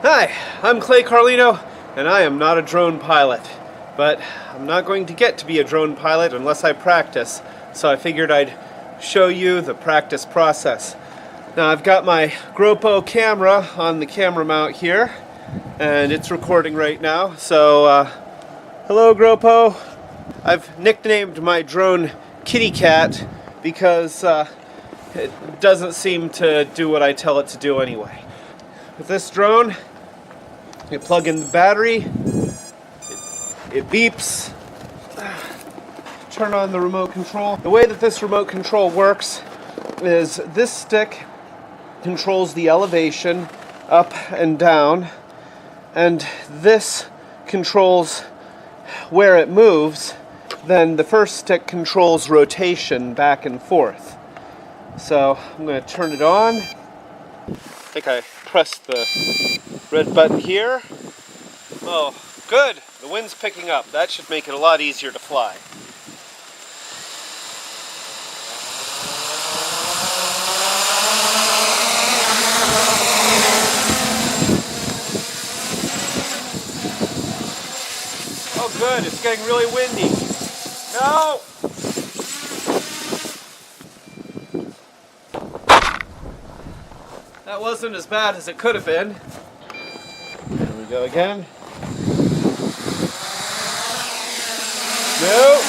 Hi, I'm Carlino, and I am not a drone pilot. But I'm not going to get to be a drone pilot unless I practice, so I figured I'd show you the practice process. Now I've got my GoPro camera on the camera mount here, and it's recording right now. So, hello GoPro. I've nicknamed my drone Kitty Cat because it doesn't seem to do what I tell it to do anyway. With this drone, you plug in the battery, it beeps, turn on the remote control. The way that this remote control works is this stick controls the elevation up and down, and this controls where it moves. Then the first stick controls rotation back and forth. So I'm going to turn it on. I think I pressed the red button here. Oh, good. The wind's picking up. That should make it a lot easier to fly. Oh, good. It's getting really windy. No! That wasn't as bad as it could have been. Here we go again. No.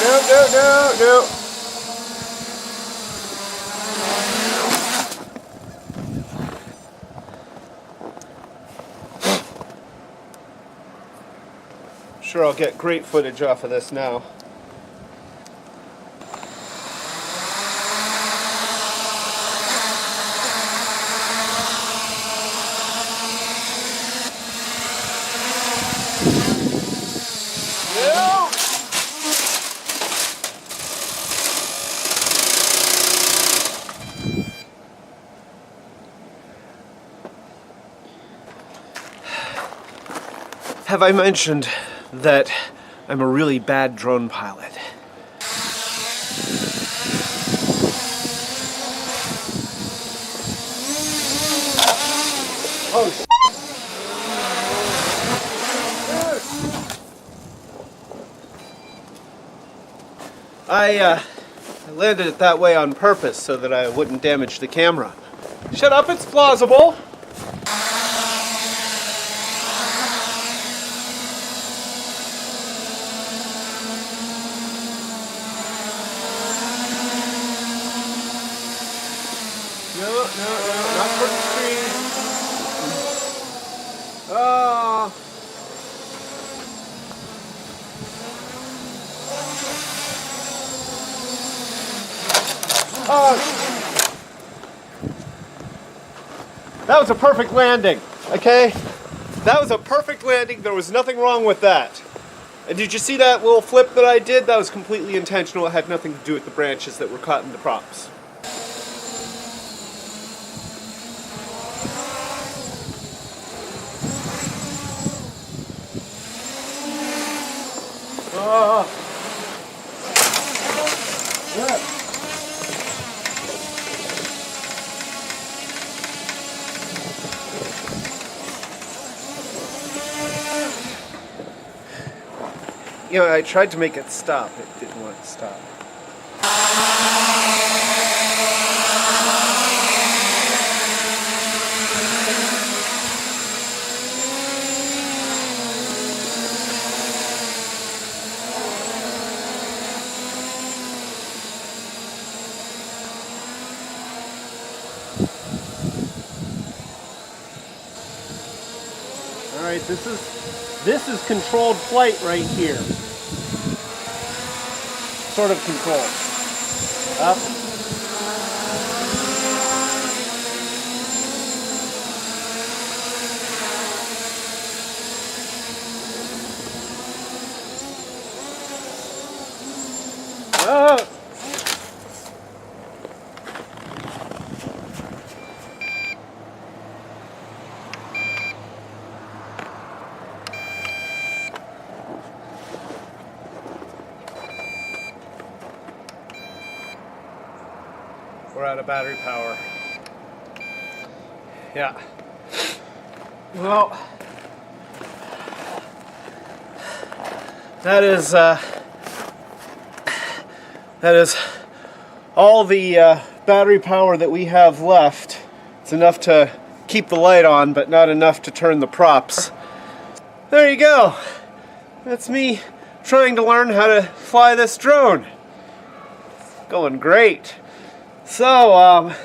Sure, I'll get great footage off of this now. Have I mentioned that I'm a really bad drone pilot? Oh, I landed it that way on purpose so that I wouldn't damage the camera. Shut up, it's plausible. No, not for the trees. Oh. Oh. That was a perfect landing, okay? That was a perfect landing. There was nothing wrong with that. And did you see that little flip that I did? That was completely intentional. It had nothing to do with the branches that were caught in the props. Yeah. You know, I tried to make it stop. It didn't want to stop. All right, this is controlled flight right here. Sort of control. Up. Oh. We're out of battery power. Yeah. Well, that is all the battery power that we have left. It's enough to keep the light on, but not enough to turn the props. There you go. That's me trying to learn how to fly this drone. It's going great. So,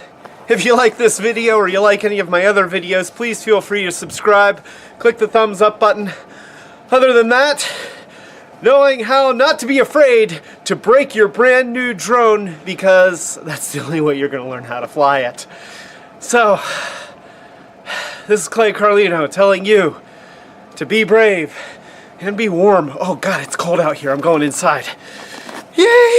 if you like this video or you like any of my other videos, please feel free to subscribe. Click the thumbs up button. Other than that, knowing how not to be afraid to break your brand new drone, because that's the only way you're going to learn how to fly it. So, this is Clay Carlino telling you to be brave and be warm. Oh God, it's cold out here. I'm going inside. Yay!